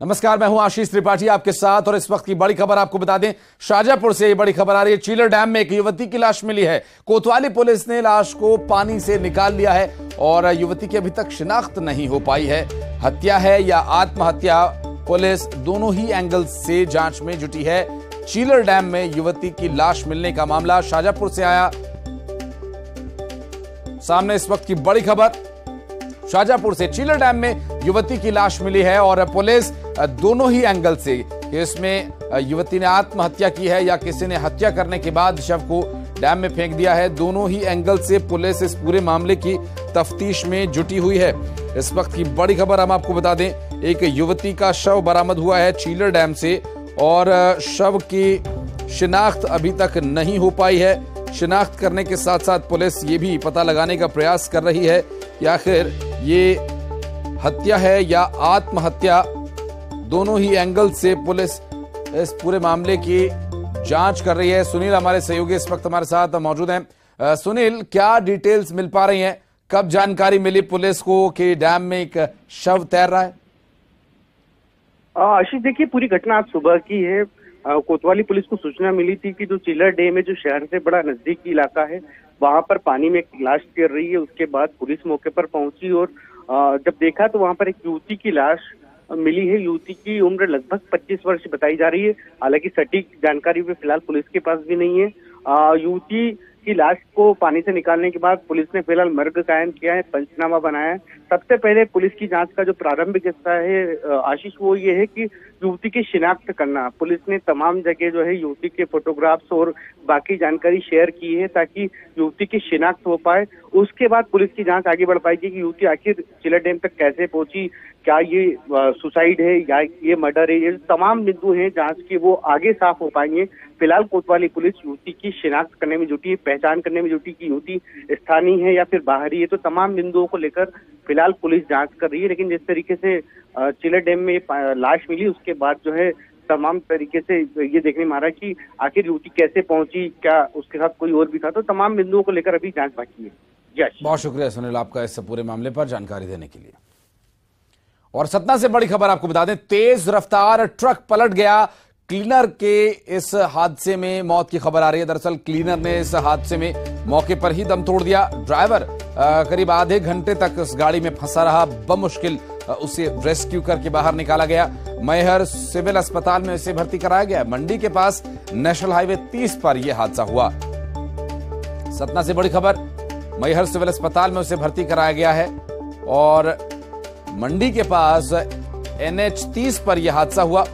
नमस्कार, मैं हूं आशीष त्रिपाठी आपके साथ और इस वक्त की बड़ी खबर आपको बता दें, शाजापुर से ये बड़ी खबर आ रही है। चीलर डैम में एक युवती की लाश मिली है। कोतवाली पुलिस ने लाश को पानी से निकाल लिया है और युवती की अभी तक शिनाख्त नहीं हो पाई है। हत्या है या आत्महत्या, पुलिस दोनों ही एंगल से जांच में जुटी है। चीलर डैम में युवती की लाश मिलने का मामला शाजापुर से आया सामने। इस वक्त की बड़ी खबर शाजापुर से, चीलर डैम में युवती की लाश मिली है और पुलिस दोनों ही एंगल से, इसमें युवती ने आत्महत्या की है या किसी ने हत्या करने के बाद शव को डैम में फेंक दिया है, दोनों ही एंगल से पुलिस इस पूरे मामले की तफ्तीश में जुटी हुई है। इस वक्त की बड़ी खबर हम आपको बता दें, एक युवती का शव बरामद हुआ है चीलर डैम से और शव की शिनाख्त अभी तक नहीं हो पाई है। शिनाख्त करने के साथ साथ पुलिस ये भी पता लगाने का प्रयास कर रही है कि आखिर ये हत्या है या आत्महत्या। दोनों ही एंगल से पुलिस इस पूरे मामले की जांच कर रही है। सुनील हमारे सहयोगी इस वक्त हमारे साथ मौजूद हैं। सुनील, क्या डिटेल्स मिल पा रही हैं? कब जानकारी मिली पुलिस को कि डैम में एक शव तैर रहा है? आशीष, देखिए, पूरी घटना आज सुबह की है। कोतवाली पुलिस को सूचना मिली थी कि जो चीलर डैम है, जो शहर से बड़ा नजदीकी इलाका है, वहां पर पानी में एक लाश तैर रही है। उसके बाद पुलिस मौके पर पहुंची और जब देखा तो वहां पर एक युवती की लाश मिली है। युवती की उम्र लगभग 25 वर्ष बताई जा रही है। हालांकि सटीक जानकारी भी फिलहाल पुलिस के पास भी नहीं है। युवती की लाश को पानी से निकालने के बाद पुलिस ने फिलहाल मर्ग कायम किया है, पंचनामा बनाया है। सबसे पहले पुलिस की जांच का जो प्रारंभिक हिस्सा है आशीष, वो ये है कि युवती की शिनाख्त करना। पुलिस ने तमाम जगह जो है युवती के फोटोग्राफ्स और बाकी जानकारी शेयर की है ताकि युवती की शिनाख्त हो पाए। उसके बाद पुलिस की जांच आगे बढ़ पाएगी कि युवती आखिर चीलर डैम तक कैसे पहुंची, क्या ये सुसाइड है या ये मर्डर है। ये तमाम बिंदु हैं जांच के, वो आगे साफ हो पाएंगे। फिलहाल कोतवाली पुलिस युवती की शिनाख्त करने में जुटी है, पहचान करने में जुटी कि युवती स्थानीय है या फिर बाहरी है। तो तमाम बिंदुओं को लेकर फिलहाल पुलिस जांच कर रही है। लेकिन जिस तरीके से चीलर डैम में लाश मिली, उसके बाद जो है तमाम तरीके से ये देखने में आ रहा है कि आखिर युवती कैसे पहुंची, क्या उसके साथ कोई और भी था। तो तमाम बिंदुओं को लेकर अभी जांच बाकी है। बहुत शुक्रिया सुनील आपका इस पूरे मामले पर जानकारी देने के लिए। और सतना से बड़ी खबर आपको बता दें, तेज रफ्तार ट्रक पलट गया। क्लीनर के इस हादसे में मौत की खबर आ रही है। दरअसल क्लीनर ने इस हादसे में मौके पर ही दम तोड़ दिया। ड्राइवर करीब आधे घंटे तक उस गाड़ी में फंसा रहा। बमुश्किल उसे रेस्क्यू करके बाहर निकाला गया। मैहर सिविल अस्पताल में इसे भर्ती कराया गया। मंडी के पास नेशनल हाईवे 30 पर यह हादसा हुआ। सतना से बड़ी खबर, मैहर सिविल अस्पताल में उसे भर्ती कराया गया है और मंडी के पास NH 30 पर यह हादसा हुआ,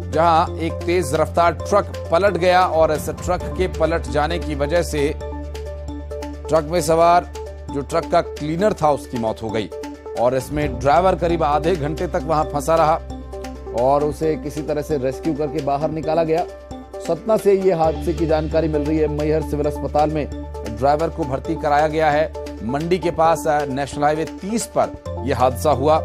जहां एक तेज रफ्तार ट्रक पलट गया और इस ट्रक के पलट जाने की वजह से ट्रक में सवार जो ट्रक का क्लीनर था उसकी मौत हो गई और इसमें ड्राइवर करीब आधे घंटे तक वहां फंसा रहा और उसे किसी तरह से रेस्क्यू करके बाहर निकाला गया। सतना से ये हादसे की जानकारी मिल रही है। मैहर सिविल अस्पताल में ड्राइवर को भर्ती कराया गया है। मंडी के पास नेशनल हाईवे 30 पर यह हादसा हुआ।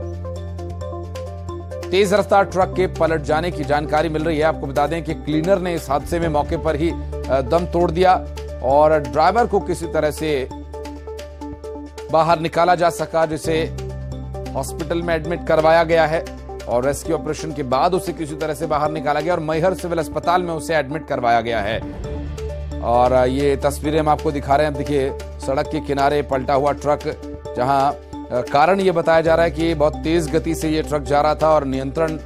तेज रफ्तार ट्रक के पलट जाने की जानकारी मिल रही है। आपको बता दें कि क्लीनर ने इस हादसे में मौके पर ही दम तोड़ दिया और ड्राइवर को किसी तरह से बाहर निकाला जा सका, जिसे हॉस्पिटल में एडमिट करवाया गया है और रेस्क्यू ऑपरेशन के बाद उसे किसी तरह से बाहर निकाला गया और मैहर सिविल अस्पताल में उसे एडमिट करवाया गया है। और ये तस्वीरें हम आपको दिखा रहे हैं। देखिए, सड़क के किनारे पलटा हुआ ट्रक, जहां कारण ये बताया जा रहा है कि बहुत तेज गति से ये ट्रक जा रहा था और नियंत्रण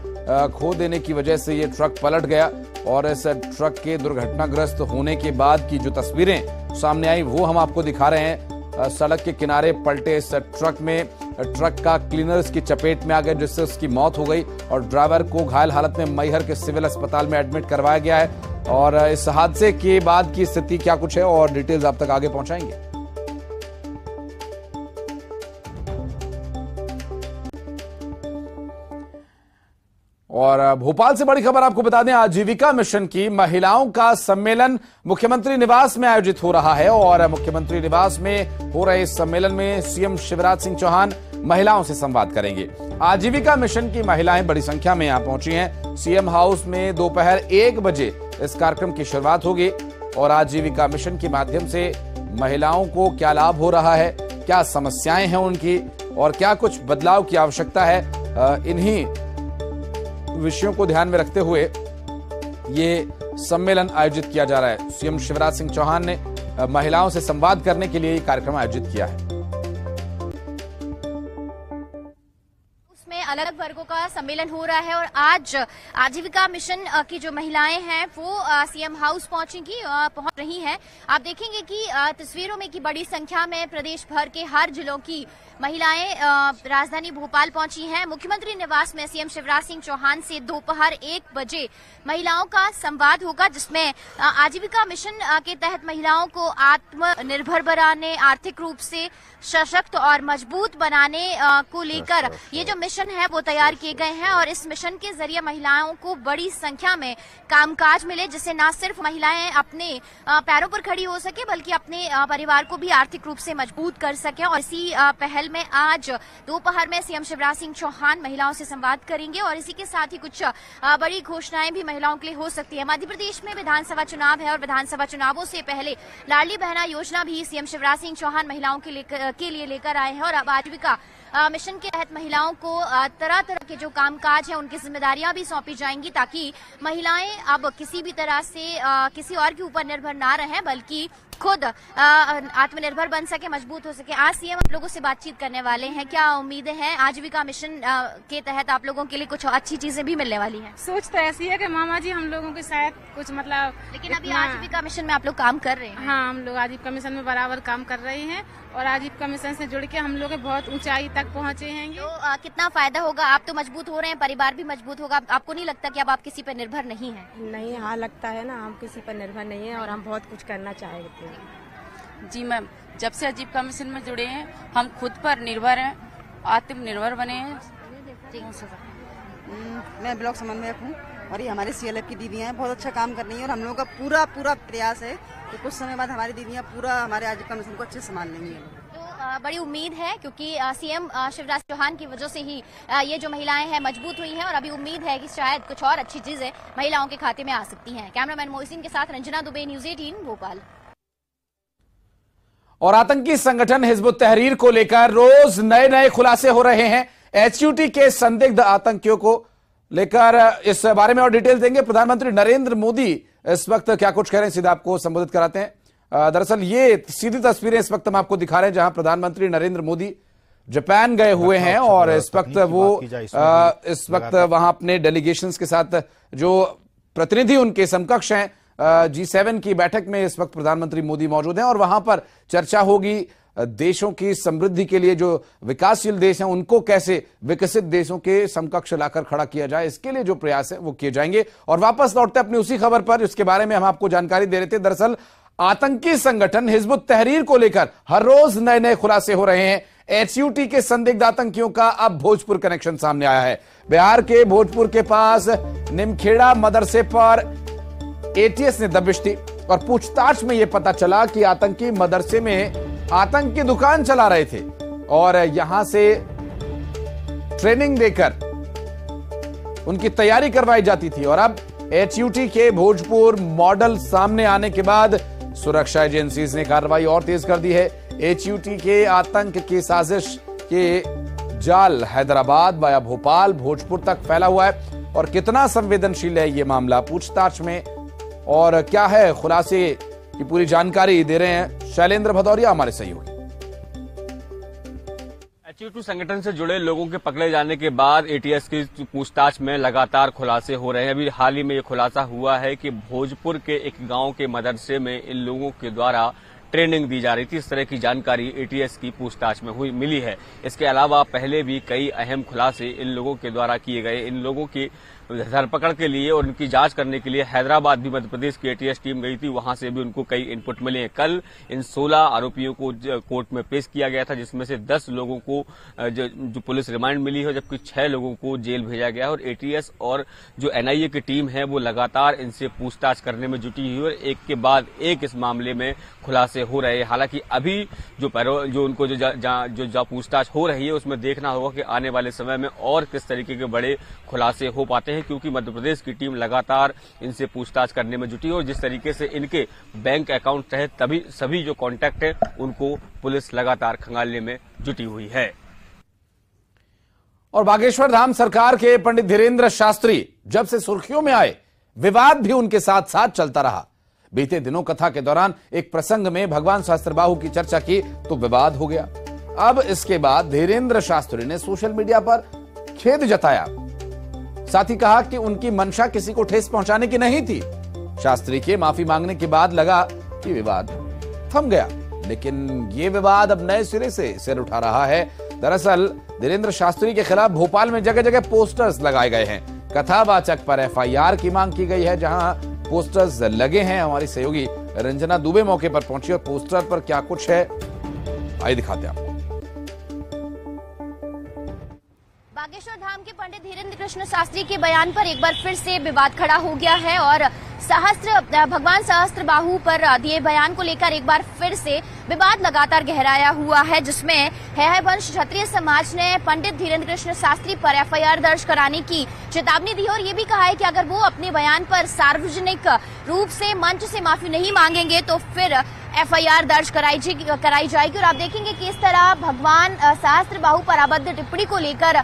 खो देने की वजह से ये ट्रक पलट गया और इस ट्रक के दुर्घटनाग्रस्त होने के बाद की जो तस्वीरें सामने आई वो हम आपको दिखा रहे हैं। सड़क के किनारे पलटे इस ट्रक में ट्रक का क्लीनर इसकी चपेट में आ गया, जिससे उसकी मौत हो गई और ड्राइवर को घायल हालत में मैहर के सिविल अस्पताल में एडमिट करवाया गया है। और इस हादसे के बाद की स्थिति क्या कुछ है और डिटेल्स आप तक आगे पहुंचाएंगे। और भोपाल से बड़ी खबर आपको बता दें, आजीविका मिशन की महिलाओं का सम्मेलन मुख्यमंत्री निवास में आयोजित हो रहा है और मुख्यमंत्री निवास में हो रहे इस सम्मेलन में सीएम शिवराज सिंह चौहान महिलाओं से संवाद करेंगे। आजीविका मिशन की महिलाएं बड़ी संख्या में यहां पहुंची हैं। सीएम हाउस में दोपहर 1 बजे इस कार्यक्रम की शुरुआत होगी और आजीविका मिशन के माध्यम से महिलाओं को क्या लाभ हो रहा है, क्या समस्याएं हैं उनकी और क्या कुछ बदलाव की आवश्यकता है, इन्हीं विषयों को ध्यान में रखते हुए ये सम्मेलन आयोजित किया जा रहा है। सीएम शिवराज सिंह चौहान ने महिलाओं से संवाद करने के लिए ये कार्यक्रम आयोजित किया है। उसमें अलग अलग वर्गों का सम्मेलन हो रहा है और आज आजीविका मिशन की जो महिलाएं हैं वो सीएम हाउस पहुंच रही हैं। आप देखेंगे कि तस्वीरों में की बड़ी संख्या में प्रदेश भर के हर जिलों की महिलाएं राजधानी भोपाल पहुंची हैं। मुख्यमंत्री निवास में सीएम शिवराज सिंह चौहान से दोपहर 1 बजे महिलाओं का संवाद होगा, जिसमें आजीविका मिशन के तहत महिलाओं को आत्मनिर्भर बनाने, आर्थिक रूप से सशक्त और मजबूत बनाने को लेकर ये जो मिशन है वो तैयार किए गए हैं और इस मिशन के जरिए महिलाओं को बड़ी संख्या में कामकाज मिले, जिससे न सिर्फ महिलाएं अपने पैरों पर खड़ी हो सके बल्कि अपने परिवार को भी आर्थिक रूप से मजबूत कर सके। और इसी पहल में आज दोपहर में सीएम शिवराज सिंह चौहान महिलाओं से संवाद करेंगे और इसी के साथ ही कुछ बड़ी घोषणाएं भी महिलाओं के लिए हो सकती है। मध्य प्रदेश में विधानसभा चुनाव है और विधानसभा चुनावों से पहले लाडली बहना योजना भी सीएम शिवराज सिंह चौहान महिलाओं के लिए लेकर आए हैं और अब आजीविका मिशन के तहत महिलाओं को तरह तरह के जो कामकाज है उनकी जिम्मेदारियां भी सौंपी जाएंगी, ताकि महिलाएं अब किसी भी तरह से किसी और के ऊपर निर्भर ना रहें बल्कि खुद आत्मनिर्भर बन सके, मजबूत हो सके। आज सीएम आप लोगों से बातचीत करने वाले हैं, क्या उम्मीदें हैं? आजीविका मिशन के तहत आप लोगों के लिए कुछ अच्छी चीजें भी मिलने वाली हैं? सोच तो ऐसी है कि मामा जी हम लोगों के शायद कुछ मतलब, लेकिन अभी आजीविका मिशन में आप लोग काम कर रहे हैं। हाँ, हम लोग आजीविका मिशन में बराबर काम कर रहे हैं और आजीविका मिशन से जुड़ के हम लोग बहुत ऊंचाई तक पहुँचे हैं। तो कितना फायदा होगा? आप तो मजबूत हो रहे हैं, परिवार भी मजबूत होगा। आपको नहीं लगता कि अब आप किसी पर निर्भर नहीं है? नहीं, हाँ लगता है ना, हम किसी पर निर्भर नहीं है और हम बहुत कुछ करना चाहते हैं। जी मैम, जब से आजीविका मिशन में जुड़े हैं हम खुद पर निर्भर हैं, आत्मनिर्भर बने हैं। मैं ब्लॉक समन्वयक हूँ और ये हमारी सीएलएफ की दीदियाँ हैं, बहुत अच्छा काम कर रही हैं और हम लोगों का पूरा प्रयास है कि कुछ समय बाद हमारी दीदियाँ पूरा हमारे आजीविका मिशन को अच्छे से संभाल लेंगी। तो बड़ी उम्मीद है क्योंकि सीएम शिवराज चौहान की वजह से ही ये जो महिलाएं हैं मजबूत हुई हैं और अभी उम्मीद है कि शायद कुछ और अच्छी चीजें महिलाओं के खाते में आ सकती हैं। कैमरामैन मोहसिन के साथ रंजना दुबे, न्यूज़ 18 भोपाल। और आतंकी संगठन हिजबुत तहरीर को लेकर रोज नए नए खुलासे हो रहे हैं। एचयूटी के संदिग्ध आतंकियों को लेकर इस बारे में और डिटेल देंगे प्रधानमंत्री नरेंद्र मोदी इस वक्त क्या कुछ कह रहे हैं, सीधा आपको संबोधित कराते हैं। दरअसल ये सीधी तस्वीरें इस वक्त हम आपको दिखा रहे हैं जहां प्रधानमंत्री नरेंद्र मोदी जापान गए हुए हैं और इस वक्त वहां अपने डेलीगेशंस के साथ जो प्रतिनिधि उनके समकक्ष हैं G7 की बैठक में इस वक्त प्रधानमंत्री मोदी मौजूद हैं और वहां पर चर्चा होगी देशों की समृद्धि के लिए, जो विकासशील देश हैं उनको कैसे विकसित देशों के समकक्ष लाकर खड़ा किया जाए, इसके लिए जो प्रयास है वो किए जाएंगे। और वापस लौटते अपनी उसी खबर पर, इसके बारे में हम आपको जानकारी दे रहे थे। दरअसल आतंकी संगठन हिजबुत तहरीर को लेकर हर रोज नए नए खुलासे हो रहे हैं। एचयूटी के संदिग्ध आतंकियों का अब भोजपुर कनेक्शन सामने आया है। बिहार के भोजपुर के पास निमखेड़ा मदरसे पर एटीएस ने दबिश दी और पूछताछ में यह पता चला कि आतंकी मदरसे में आतंक की दुकान चला रहे थे और यहां से ट्रेनिंग देकर उनकी तैयारी करवाई जाती थी। और अब एचयूटी के भोजपुर मॉडल सामने आने के बाद सुरक्षा एजेंसीज ने कार्रवाई और तेज कर दी है। एचयूटी के आतंक की साजिश के जाल हैदराबाद वाया भोपाल भोजपुर तक फैला हुआ है। और कितना संवेदनशील है ये मामला, पूछताछ में और क्या है खुलासे की पूरी जानकारी दे रहे हैं शैलेंद्र भदौरिया हमारे सहयोगी। एचयूटी संगठन से जुड़े लोगों के पकड़े जाने के बाद एटीएस की पूछताछ में लगातार खुलासे हो रहे हैं। अभी हाल ही में ये खुलासा हुआ है कि भोजपुर के एक गांव के मदरसे में इन लोगों के द्वारा ट्रेनिंग दी जा रही थी। इस तरह की जानकारी एटीएस की पूछताछ में मिली है। इसके अलावा पहले भी कई अहम खुलासे इन लोगों के द्वारा किए गए। इन लोगों की धरपकड़ के लिए और उनकी जांच करने के लिए हैदराबाद भी मध्य प्रदेश की एटीएस टीम गई थी, वहां से भी उनको कई इनपुट मिले हैं। कल इन 16 आरोपियों को कोर्ट में पेश किया गया था, जिसमें से 10 लोगों को जो पुलिस रिमांड मिली है, जबकि 6 लोगों को जेल भेजा गया। और एटीएस और जो एनआईए की टीम है वो लगातार इनसे पूछताछ करने में जुटी हुई और एक के बाद एक इस मामले में खुलासे हो रहे हैं। हालांकि अभी जो उनको जो पूछताछ हो रही है उसमें देखना होगा कि आने वाले समय में और किस तरीके के बड़े खुलासे हो पाते हैं, क्योंकि मध्य प्रदेश की टीम लगातार इनसे पूछताछ करने में जुटी है और जिस तरीके से इनके बैंक अकाउंट सहित सभी जो कॉन्टैक्ट है उनको पुलिस लगातार खंगालने में जुटी हुई है। और बागेश्वर धाम सरकार के पंडित धीरेन्द्र शास्त्री जब से सुर्खियों में आए, विवाद भी उनके साथ साथ चलता रहा। बीते दिनों कथा के दौरान एक प्रसंग में भगवान सहस्त्रबाहु की चर्चा की तो विवाद हो गया। अब इसके बाद धीरेन्द्र शास्त्री ने सोशल मीडिया पर खेद जताया, साथ ही कहा कि उनकी मंशा किसी को ठेस पहुंचाने की नहीं थी। शास्त्री के माफी मांगने के बाद लगा कि विवाद थम गया, लेकिन ये विवाद अब नए सिरे से सिर उठा रहा है। दरअसल धीरेन्द्र शास्त्री के खिलाफ भोपाल में जगह जगह पोस्टर्स लगाए गए हैं। कथावाचक पर एफआईआर की मांग की गई है। जहां पोस्टर्स लगे हैं, हमारी सहयोगी रंजना दुबे मौके पर पहुंची और पोस्टर पर क्या कुछ है आइए दिखाते हैं आपको। बागेश्वर धाम के पंडित धीरेन्द्र कृष्ण शास्त्री के बयान पर एक बार फिर से विवाद खड़ा हो गया है और भगवान सहस्त्रबाहु पर दिए बयान को लेकर एक बार फिर से विवाद लगातार गहराया हुआ है, जिसमें है वंश क्षत्रिय समाज ने पंडित धीरेन्द्र कृष्ण शास्त्री पर एफआईआर दर्ज कराने की चेतावनी दी और ये भी कहा है कि अगर वो अपने बयान पर सार्वजनिक रूप से मंच से माफी नहीं मांगेंगे तो फिर एफआईआर दर्ज कराई जाएगी। और आप देखेंगे कि इस तरह भगवान सहस्त्रबाहु पर अभद्र टिप्पणी को लेकर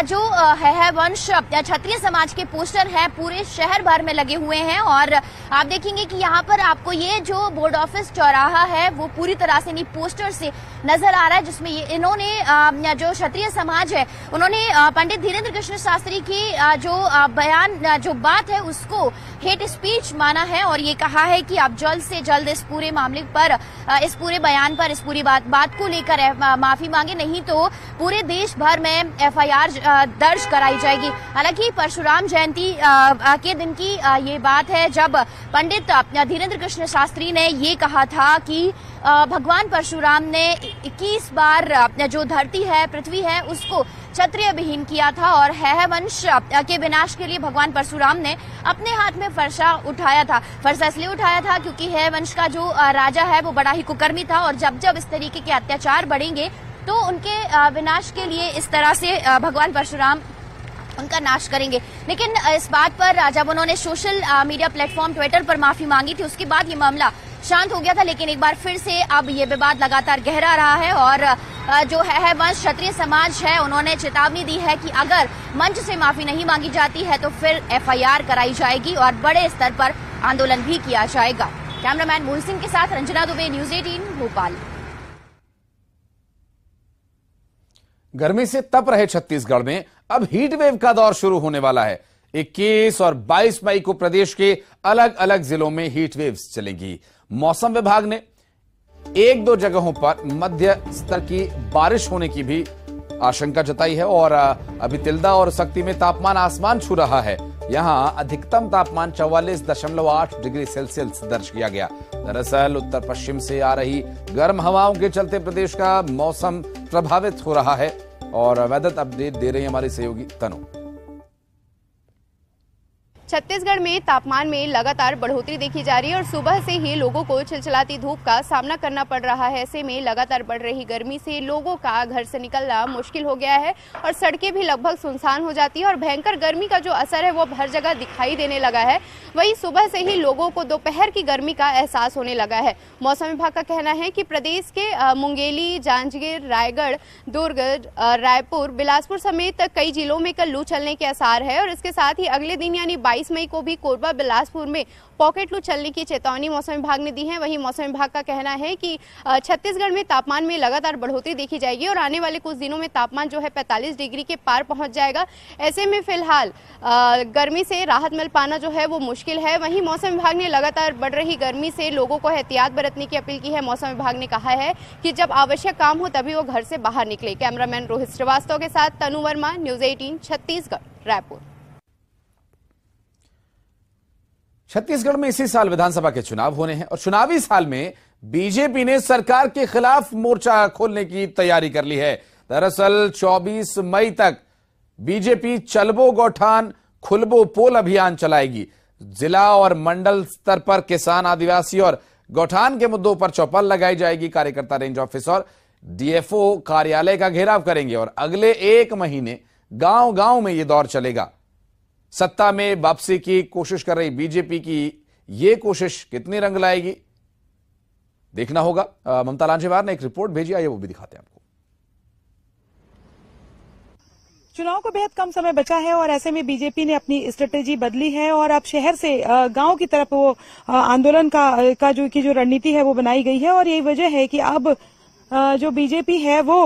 जो है वंश क्षत्रिय समाज के पोस्टर है पूरे शहर भर में लगे हुए हैं और आप देखेंगे कि यहाँ पर आपको ये जो बोर्ड ऑफिस चौराहा है वो पूरी तरह से इन पोस्टर से नजर आ रहा है, जिसमें इन्होंने जो क्षत्रिय समाज है उन्होंने पंडित धीरेन्द्र कृष्ण शास्त्री की जो बयान जो बात है उसको हेट स्पीच माना है और ये कहा है कि आप जल्द से जल्द इस पूरे मामले पर, इस पूरे बयान पर, इस पूरी बात को लेकर माफी मांगे, नहीं तो पूरे देश भर में एफआईआर दर्ज कराई जाएगी। हालांकि परशुराम जयंती के दिन की ये बात है जब पंडित धीरेन्द्र कृष्ण शास्त्री ने ये कहा था कि भगवान परशुराम ने 21 बार जो धरती है, पृथ्वी है, उसको क्षत्रिय विहीन किया था और है वंश के विनाश के लिए भगवान परशुराम ने अपने हाथ में फरसा उठाया था। फरसा इसलिए उठाया था क्योंकि है वंश का जो राजा है वो बड़ा ही कुकर्मी था और जब जब इस तरीके के अत्याचार बढ़ेंगे तो उनके विनाश के लिए इस तरह से भगवान परशुराम उनका नाश करेंगे। लेकिन इस बात पर जब उन्होंने सोशल मीडिया प्लेटफॉर्म ट्विटर पर माफी मांगी थी उसके बाद ये मामला शांत हो गया था, लेकिन एक बार फिर से अब ये विवाद लगातार गहरा रहा है और जो है वंश क्षत्रिय समाज है उन्होंने चेतावनी दी है कि अगर मंच से माफी नहीं मांगी जाती है तो फिर एफआईआर कराई जाएगी और बड़े स्तर पर आंदोलन भी किया जाएगा। कैमरामैन मोहित सिंह के साथ रंजना दुबे, न्यूज 18 भोपाल। गर्मी से तप रहे छत्तीसगढ़ में अब हीट वेव का दौर शुरू होने वाला है। 21 और 22 मई को प्रदेश के अलग अलग जिलों में हीट वेव्स चलेंगी। मौसम विभाग ने एक दो जगहों पर मध्य स्तर की बारिश होने की भी आशंका जताई है और अभी तिल्दा और सक्ती में तापमान आसमान छू रहा है। यहां अधिकतम तापमान 44.8 डिग्री सेल्सियस दर्ज किया गया। दरअसल उत्तर पश्चिम से आ रही गर्म हवाओं के चलते प्रदेश का मौसम प्रभावित हो रहा है और वेदर अपडेट दे रही हमारी सहयोगी तनु। छत्तीसगढ़ में तापमान में लगातार बढ़ोतरी देखी जा रही है और सुबह से ही लोगों को चिलचिलाती धूप का सामना करना पड़ रहा है। ऐसे में लगातार बढ़ रही गर्मी से लोगों का घर से निकलना मुश्किल हो गया है और सड़कें भी लगभग सुनसान हो जाती है और भयंकर गर्मी का जो असर है वो हर जगह दिखाई देने लगा है। वहीं सुबह से ही लोगों को दोपहर की गर्मी का एहसास होने लगा है। मौसम विभाग का कहना है कि प्रदेश के मुंगेली, जांजगीर, रायगढ़, दुर्ग, रायपुर, बिलासपुर समेत कई जिलों में कल लू चलने के आसार है और इसके साथ ही अगले दिन यानी 22 मई को भी कोरबा, बिलासपुर में पॉकेट लू चलने की चेतावनी मौसम विभाग ने दी है। वहीं मौसम विभाग का कहना है कि छत्तीसगढ़ में तापमान में लगातार बढ़ोतरी देखी जाएगी और आने वाले कुछ दिनों में तापमान जो है 45 डिग्री के पार पहुंच जाएगा। ऐसे में फिलहाल गर्मी से राहत मिल पाना जो है वो मुश्किल है। वहीं मौसम विभाग ने लगातार बढ़ रही गर्मी से लोगों को एहतियात बरतने की अपील की है। मौसम विभाग ने कहा है कि जब आवश्यक काम हो तभी वो घर से बाहर निकले। कैमरामैन रोहित श्रीवास्तव के साथ तनु वर्मा, न्यूज 18 छत्तीसगढ़, रायपुर। छत्तीसगढ़ में इसी साल विधानसभा के चुनाव होने हैं और चुनावी साल में बीजेपी ने सरकार के खिलाफ मोर्चा खोलने की तैयारी कर ली है। दरअसल 24 मई तक बीजेपी चलबो गौठान खुलबो पोल अभियान चलाएगी। जिला और मंडल स्तर पर किसान, आदिवासी और गौठान के मुद्दों पर चौपाल लगाई जाएगी। कार्यकर्ता रेंज ऑफिस और डीएफओ कार्यालय का घेराव करेंगे और अगले 1 महीने गांव गांव में यह दौर चलेगा। सत्ता में वापसी की कोशिश कर रही बीजेपी की यह कोशिश कितनी रंग लाएगी देखना होगा। ममता लांजेवार ने एक रिपोर्ट भेजी, आइए वो भी दिखाते हैं आपको। चुनाव को बेहद कम समय बचा है और ऐसे में बीजेपी ने अपनी स्ट्रेटेजी बदली है और अब शहर से गांव की तरफ वो आंदोलन का जो रणनीति है वो बनाई गई है। और यही वजह है कि अब जो बीजेपी है वो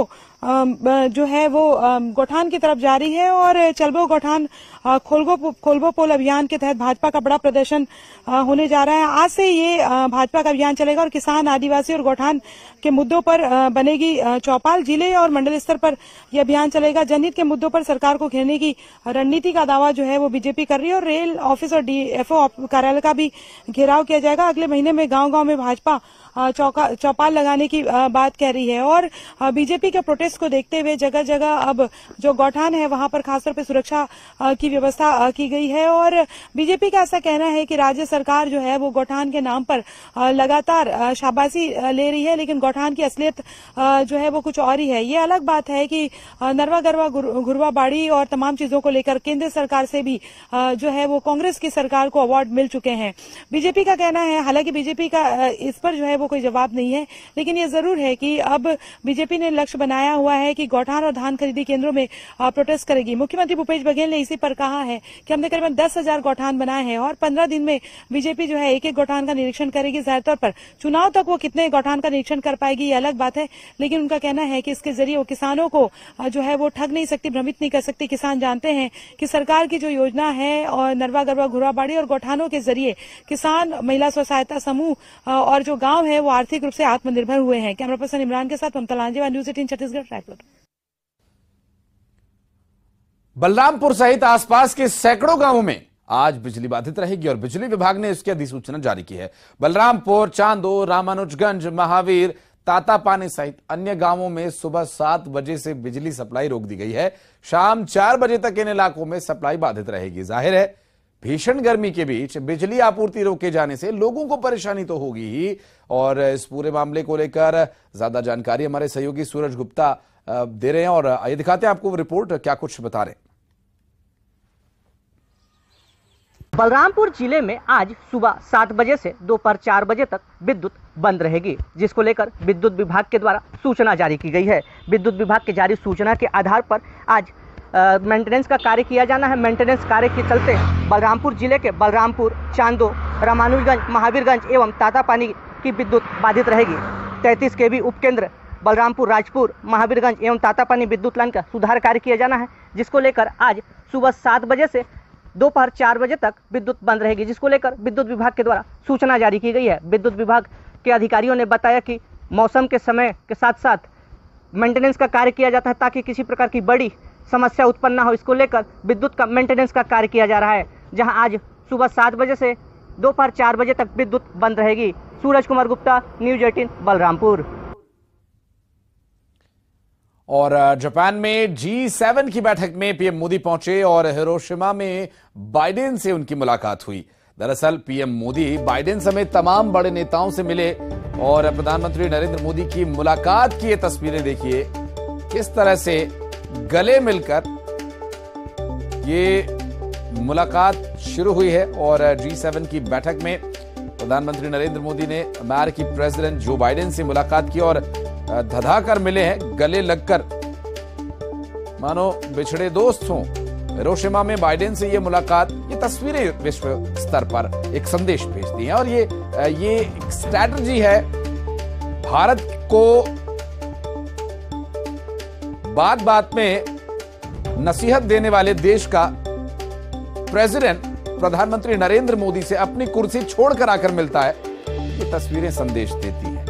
गौठान की तरफ जा रही है और चलबो गौठान खोलबो पोल अभियान के तहत भाजपा का बड़ा प्रदर्शन होने जा रहा है। आज से ये भाजपा का अभियान चलेगा और किसान, आदिवासी और गौठान के मुद्दों पर बनेगी चौपाल। जिले और मंडल स्तर पर यह अभियान चलेगा। जनहित के मुद्दों पर सरकार को घेरने की रणनीति का दावा जो है वो बीजेपी कर रही है और रेल ऑफिस और डीएफओ कार्यालय का भी घेराव किया जाएगा। अगले महीने में गांव-गांव में भाजपा चौपाल लगाने की बात कह रही है और बीजेपी के प्रोटेस्ट को देखते हुए जगह जगह अब जो गौठान है वहां पर खासतौर पर सुरक्षा की व्यवस्था की गई है। और बीजेपी का ऐसा कहना है कि राज्य सरकार जो है वो गौठान के नाम पर लगातार शाबाशी ले रही है, लेकिन गौठान की असलियत जो है वो कुछ और ही है। ये अलग बात है कि नरवा गरवा घुरवा बाड़ी और तमाम चीजों को लेकर केंद्र सरकार से भी जो है वो कांग्रेस की सरकार को अवार्ड मिल चुके हैं। बीजेपी का कहना है, हालांकि बीजेपी का इस पर जो है वो कोई जवाब नहीं है, लेकिन ये जरूर है कि अब बीजेपी ने लक्ष्य बनाया हुआ है कि गौठान और धान खरीदी केंद्रों में प्रोटेस्ट करेगी। मुख्यमंत्री भूपेश बघेल ने इसी पर कहा है कि हमने करीबन 10,000 गौठान बनाए हैं और 15 दिन में बीजेपी जो है एक-एक गौठान का निरीक्षण करेगी। जाहिर तौर पर चुनाव तक वो कितने गौठान का निरीक्षण कर पाएगी ये अलग बात है, लेकिन उनका कहना है कि इसके जरिए वो किसानों को जो है वो ठग नहीं सकती, भ्रमित नहीं कर सकती। किसान जानते हैं कि सरकार की जो योजना है और नरवा गरवा घुरवा बाड़ी और गौठानों के जरिए किसान, महिला स्व सहायता समूह और जो गांव है वो आर्थिक रूप से आत्मनिर्भर हुए हैं। कैमरा पर्सन इमरान के साथ ममता लांजेवा, न्यूज़ 18 छत्तीसगढ़, रायपुर। बलरामपुर सहित आसपास के सैकड़ों गांवों में आज बिजली बाधित रहेगी और बिजली विभाग ने इसकी अधिसूचना जारी की है। बलरामपुर, चांदो, रामानुजगंज, महावीर, तातापानी सहित अन्य गांवों में सुबह 7 बजे से बिजली सप्लाई रोक दी गई है। शाम 4 बजे तक इन इलाकों में सप्लाई बाधित रहेगी। जाहिर है भीषण गर्मी के बीच बिजली आपूर्ति रोके जाने से लोगों को परेशानी तो होगी ही। और इस पूरे मामले को लेकर ज्यादा जानकारी हमारे सहयोगी सूरज गुप्ता दे रहे हैं और ये दिखाते हैं आपको रिपोर्ट, क्या कुछ बता रहे हैं। बलरामपुर जिले में आज सुबह 7 बजे से दोपहर 4 बजे तक विद्युत बंद रहेगी, जिसको लेकर विद्युत विभाग के द्वारा सूचना जारी की गई है। विद्युत विभाग के जारी सूचना के आधार पर आज मेंटेनेंस का कार्य किया जाना है। मेंटेनेंस कार्य के चलते बलरामपुर जिले के बलरामपुर, चांदो, रामानुजगंज, महावीरगंज एवं तातापानी की विद्युत बाधित रहेगी। 33 kV उपकेंद्र बलरामपुर, राजपुर, महावीरगंज एवं तातापानी विद्युत लाइन का सुधार कार्य किया जाना है, जिसको लेकर आज सुबह 7 बजे से दोपहर 4 बजे तक विद्युत बंद रहेगी, जिसको लेकर विद्युत विभाग के द्वारा सूचना जारी की गई है। विद्युत विभाग के अधिकारियों ने बताया कि मौसम के समय के साथ साथ मेंटेनेंस का कार्य किया जाता है ताकि किसी प्रकार की बड़ी समस्या उत्पन्न न हो। इसको लेकर विद्युत का मेंटेनेंस का कार्य किया जा रहा है, जहां आज सुबह 7 बजे से दोपहर 4 बजे तक विद्युत बंद रहेगी। सूरज कुमार गुप्ता, न्यूज़ 18 बलरामपुर। और जापान में G7 की बैठक में पीएम मोदी पहुंचे और हिरोशिमा में बाइडेन से उनकी मुलाकात हुई। दरअसल पीएम मोदी बाइडेन समेत तमाम बड़े नेताओं से मिले और प्रधानमंत्री नरेंद्र मोदी की मुलाकात की ये तस्वीरें देखिए, किस तरह से गले मिलकर ये मुलाकात शुरू हुई है। और G7 की बैठक में प्रधानमंत्री नरेंद्र मोदी ने अमेरिकी प्रेसिडेंट जो बाइडेन से मुलाकात की और धधाकर मिले हैं, गले लगकर मानो बिछड़े दोस्त हों। हिरोशिमा में बाइडेन से ये मुलाकात, ये तस्वीरें विश्व स्तर पर एक संदेश भेजती हैं और ये एक स्ट्रैटेजी है भारत को बात बात में नसीहत देने वाले देश का प्रेसिडेंट प्रधानमंत्री नरेंद्र मोदी से अपनी कुर्सी छोड़कर आकर मिलता है। ये तस्वीरें संदेश देती हैं।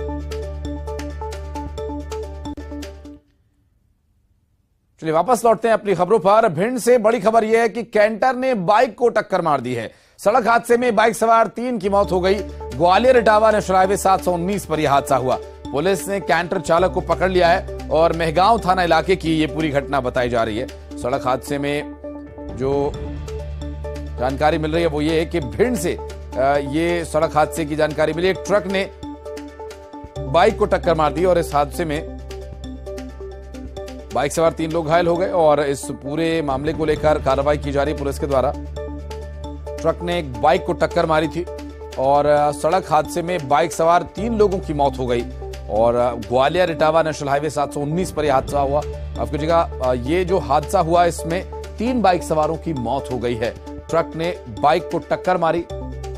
चलिए वापस लौटते हैं अपनी खबरों पर। भिंड से बड़ी खबर यह है कि कैंटर ने बाइक को टक्कर मार दी है। सड़क हादसे में बाइक सवार 3 की मौत हो गई। ग्वालियर इटावा नेशनल हाईवे 719 पर यह हादसा हुआ। पुलिस ने कैंटर चालक को पकड़ लिया है और मेहगांव थाना इलाके की ये पूरी घटना बताई जा रही है। सड़क हादसे में जो जानकारी मिल रही है वो ये है कि भिंड से ये सड़क हादसे की जानकारी मिली। एक ट्रक ने बाइक को टक्कर मार दी और इस हादसे में बाइक सवार 3 लोग घायल हो गए और इस पूरे मामले को लेकर कार्रवाई की जा रही पुलिस के द्वारा। ट्रक ने एक बाइक को टक्कर मारी थी और सड़क हादसे में बाइक सवार 3 लोगों की मौत हो गई और ग्वालियर इटावा नेशनल हाईवे 719 पर यह हादसा हुआ। माफ कीजिएगा, ये जो हादसा हुआ इसमें 3 बाइक सवारों की मौत हो गई है। ट्रक ने बाइक को टक्कर मारी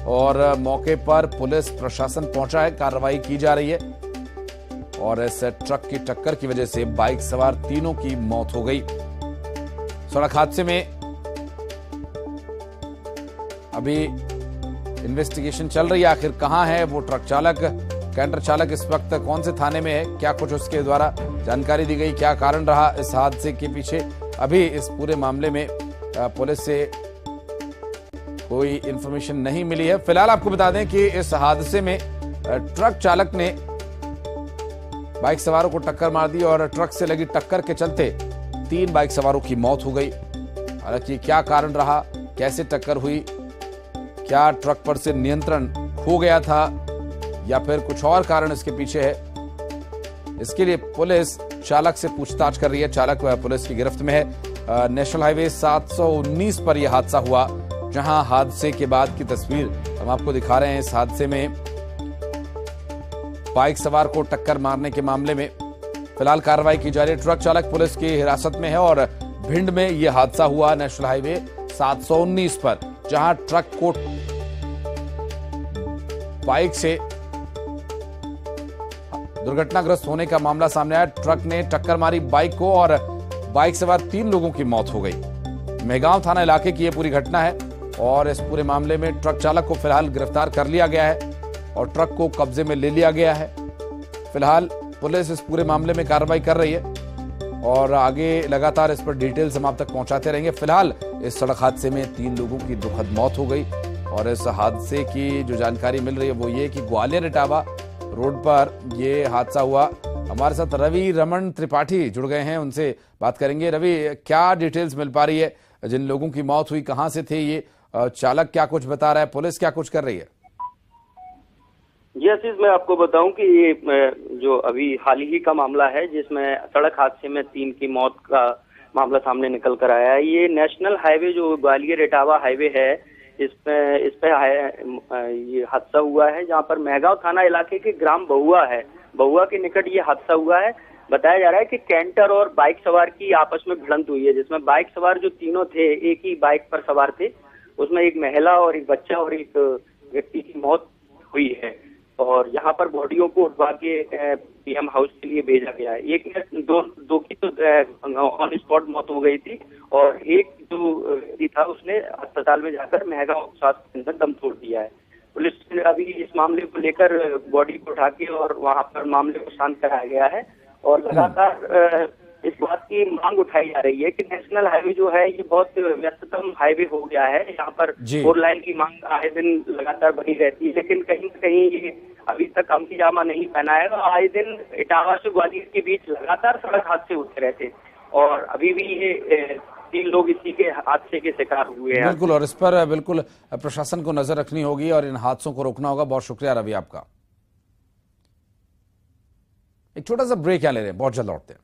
और मौके पर पुलिस प्रशासन पहुंचा है, कार्रवाई की जा रही है और इस ट्रक की टक्कर की वजह से बाइक सवार तीनों की मौत हो गई। सड़क हादसे में अभी इन्वेस्टिगेशन चल रही है, आखिर कहां है वो ट्रक चालक, कैंटर चालक इस वक्त कौन से थाने में है, क्या कुछ उसके द्वारा जानकारी दी गई, क्या कारण रहा इस हादसे के पीछे, अभी इस पूरे मामले में पुलिस से कोई इंफॉर्मेशन नहीं मिली है। फिलहाल आपको बता दें कि इस हादसे में ट्रक चालक ने बाइक सवारों को टक्कर मार दी और ट्रक से लगी टक्कर के चलते 3 बाइक सवारों की मौत हो गई। हालांकि क्या कारण रहा, कैसे टक्कर हुई, क्या ट्रक पर से नियंत्रण खो गया था या फिर कुछ और कारण इसके पीछे है, इसके लिए पुलिस चालक से पूछताछ कर रही है। चालक पुलिस की गिरफ्त में है। नेशनल हाईवे 719 पर यह हादसा हुआ, जहां हादसे के बाद की तस्वीर हम आपको दिखा रहे हैं। इस हादसे में बाइक सवार को टक्कर मारने के मामले में फिलहाल कार्रवाई की जा रही है। ट्रक चालक पुलिस की हिरासत में है और भिंड में यह हादसा हुआ नेशनल हाईवे 719 पर, जहां ट्रक को बाइक से दुर्घटनाग्रस्त होने का मामला सामने आया। ट्रक ने टक्कर मारी बाइक को और बाइक सवार 3 लोगों की मौत हो गई। मेहगांव थाना इलाके की यह पूरी घटना है और इस पूरे मामले में ट्रक चालक को फिलहाल गिरफ्तार कर लिया गया है और ट्रक को कब्जे में ले लिया गया है। फिलहाल पुलिस इस पूरे मामले में कार्रवाई कर रही है और आगे लगातार इस पर डिटेल्स हम आप तक पहुंचाते रहेंगे। फिलहाल इस सड़क हादसे में 3 लोगों की दुखद मौत हो गई और इस हादसे की जो जानकारी मिल रही है वो ये कि ग्वालियर इटावा रोड पर ये हादसा हुआ। हमारे साथ रवि रमन त्रिपाठी जुड़ गए हैं, उनसे बात करेंगे। रवि, क्या डिटेल्स मिल पा रही है, जिन लोगों की मौत हुई कहां से थे ये, चालक क्या कुछ बता रहा है, पुलिस क्या कुछ कर रही है? जी आशीष, मैं आपको बताऊं कि ये जो अभी हाल ही का मामला है जिसमें सड़क हादसे में 3 की मौत का मामला सामने निकल कर आया है। ये नेशनल हाईवे जो ग्वालियर इटावा हाईवे है, इस पे ये हादसा हुआ है, जहां पर मेहगांव थाना इलाके के ग्राम बहुआ है, बहुआ के निकट ये हादसा हुआ है। बताया जा रहा है कि कैंटर और बाइक सवार की आपस में भिड़ंत हुई है, जिसमें बाइक सवार जो तीनों थे एक ही बाइक पर सवार थे, उसमें एक महिला और एक बच्चा और एक व्यक्ति की मौत हुई है और यहाँ पर बॉडियों को उठवा के पीएम हाउस के लिए भेजा गया है। एक में दो की तो ऑन स्पॉट मौत हो गई थी और एक जो व्यक्ति था उसने अस्पताल में जाकर मेहगांव स्वास्थ्य केंद्र में दम तोड़ दिया है। पुलिस ने अभी इस मामले को लेकर बॉडी को उठा के और वहाँ पर मामले को शांत कराया गया है और लगातार इस बात की मांग उठाई जा रही है कि नेशनल हाईवे जो है ये बहुत व्यस्ततम हाईवे हो गया है। यहाँ पर 4 लाइन की मांग आए दिन लगातार बनी रहती है, लेकिन कहीं न कहीं ये अभी तक अमलीजामा नहीं पहना है। आए दिन इटावा से ग्वालियर के बीच लगातार सड़क हादसे होते रहते और अभी भी ये 3 लोग इसी के हादसे के शिकार हुए हैं। बिल्कुल, और इस पर बिल्कुल प्रशासन को नजर रखनी होगी और इन हादसों को रोकना होगा। बहुत शुक्रिया रवि आपका। एक छोटा सा ब्रेक यहाँ ले रहे हैं, बहुत जल्द लौटते हैं।